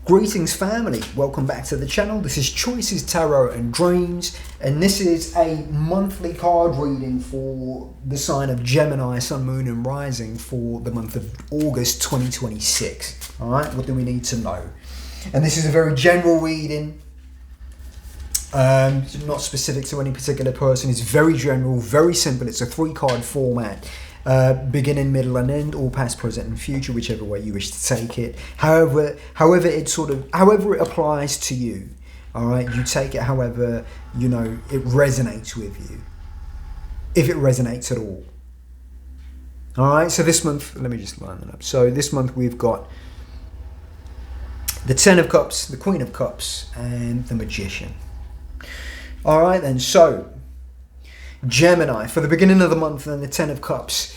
Greetings family, welcome back to the channel. This is Choices Tarot and Dreams, and this is a monthly card reading for the sign of Gemini, Sun, Moon and Rising for the month of August 2026. Alright, what do we need to know? And this is a very general reading, not specific to any particular person. It's very general, very simple. It's a 3-card format. Beginning, middle and end, all past, present and future, whichever way you wish to take it. However it applies to you. All right, you take it however it resonates with you, if it resonates at all. All right, so this month, let me just line that up. So this month we've got the 10 of Cups, the Queen of Cups and the Magician. All right then, so Gemini, for the beginning of the month and the 10 of Cups,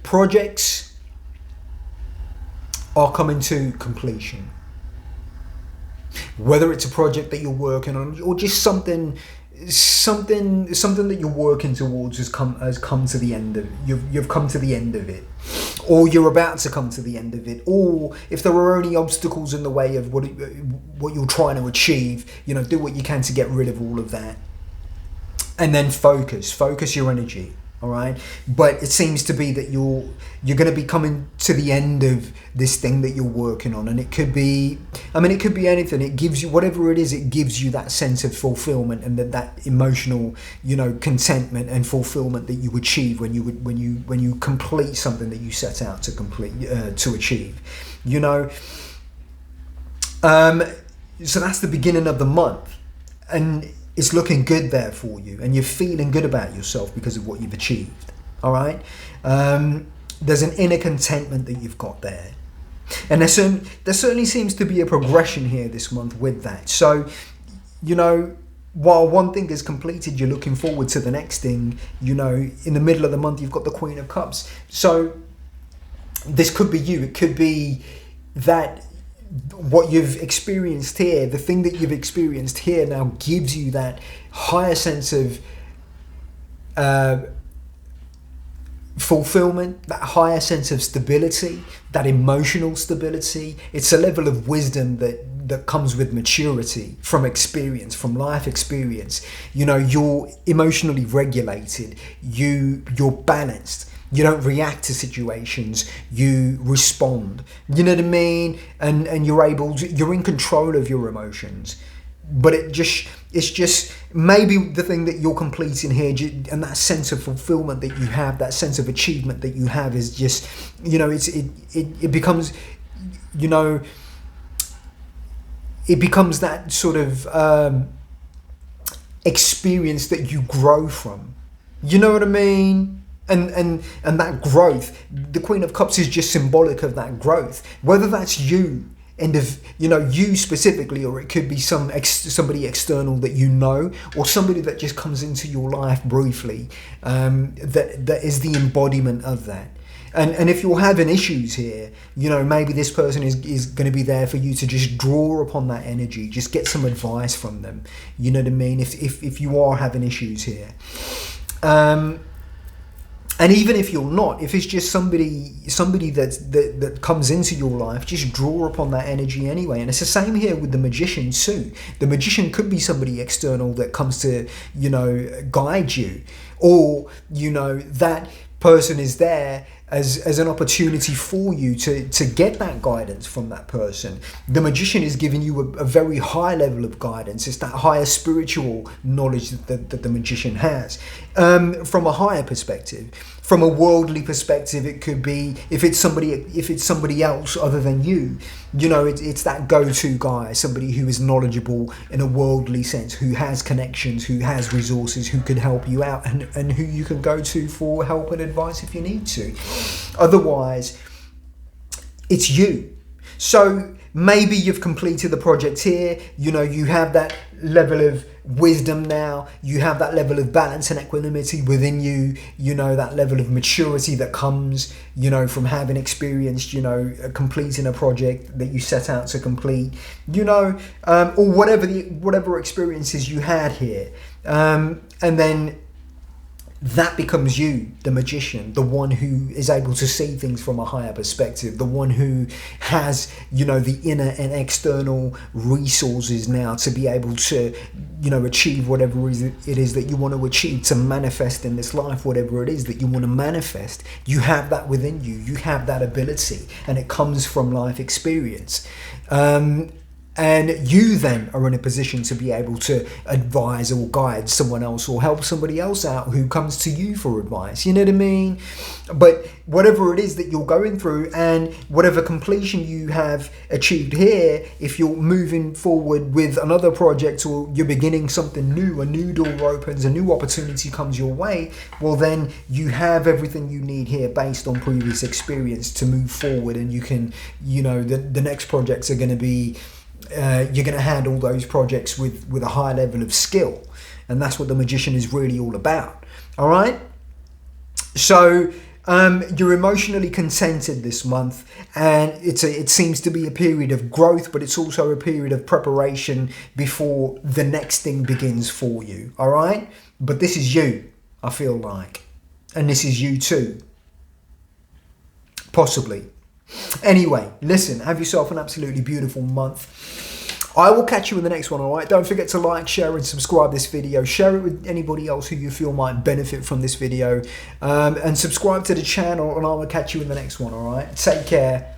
projects are coming to completion. Whether it's a project that you're working on or just something that you're working towards has come to the end of you've come to the end of it, or you're about to come to the end of it, or if there are any obstacles in the way of what you're trying to achieve, do what you can to get rid of all of that. And then focus your energy, all right? But it seems to be that you're going to be coming to the end of this thing that you're working on, and it could be anything. It gives you whatever it is. It gives you that sense of fulfillment and that emotional, contentment and fulfillment that you achieve when you complete something that you set out to achieve. So that's the beginning of the month, and it's looking good there for you, and you're feeling good about yourself because of what you've achieved. All right, there's an inner contentment that you've got there, and there certainly seems to be a progression here this month with that. So, while one thing is completed, you're looking forward to the next thing. In the middle of the month, you've got the Queen of Cups. So this could be you. It could be that what you've experienced here, the thing that you've experienced here now gives you that higher sense of fulfillment, that higher sense of stability, that emotional stability. It's a level of wisdom that comes with maturity, from experience, from life experience. You're emotionally regulated, you're balanced. You don't react to situations, you respond. You know what I mean? And you're in control of your emotions. But it's just maybe the thing that you're completing here, and that sense of fulfillment that you have, that sense of achievement that you have is just, it becomes, it becomes that sort of experience that you grow from. You know what I mean? And that growth, the Queen of Cups is just symbolic of that growth. Whether that's you, you specifically, or it could be somebody external that or somebody that just comes into your life briefly, that is the embodiment of that. And if you're having issues here, maybe this person is going to be there for you to just draw upon that energy, just get some advice from them. You know what I mean? If you are having issues here. And even if you're not, if it's just somebody that comes into your life, just draw upon that energy anyway. And it's the same here with the Magician too. The Magician could be somebody external that comes to, guide you, or, that person is there as an opportunity for you to get that guidance from that person. The Magician is giving you a very high level of guidance. It's that higher spiritual knowledge that the Magician has, from a higher perspective. From a worldly perspective, it could be if it's somebody else other than you. It's that go-to guy, somebody who is knowledgeable in a worldly sense, who has connections, who has resources, who can help you out, and who you can go to for help and advice if you need to. Otherwise, it's you. So maybe you've completed the project here. You have that level of wisdom now. You have that level of balance and equanimity within you. That level of maturity that comes, from having experienced, completing a project that you set out to complete, or whatever experiences you had here. And then that becomes you, the magician, the one who is able to see things from a higher perspective, the one who has, you know, the inner and external resources now to be able to, you know, achieve whatever it is that you want to achieve, to manifest in this life, whatever it is that you want to manifest. You have that within you. You have that ability, and it comes from life experience. And you then are in a position to be able to advise or guide someone else or help somebody else out who comes to you for advice. You know what I mean? But whatever it is that you're going through and whatever completion you have achieved here, if you're moving forward with another project or you're beginning something new, a new door opens, a new opportunity comes your way, well then you have everything you need here based on previous experience to move forward, and you can, you know, the next projects are going to be you're going to handle those projects with a high level of skill, and that's what the magician is really all about. All right, so you're emotionally contented this month, and it seems to be a period of growth, but it's also a period of preparation before the next thing begins for you. All right, but this is you, I feel like, and this is you too, possibly. Anyway, listen, have yourself an absolutely beautiful month. I will catch you in the next one, all right? Don't forget to like, share, and subscribe this video. Share it with anybody else who you feel might benefit from this video. And subscribe to the channel, and I will catch you in the next one, all right? Take care.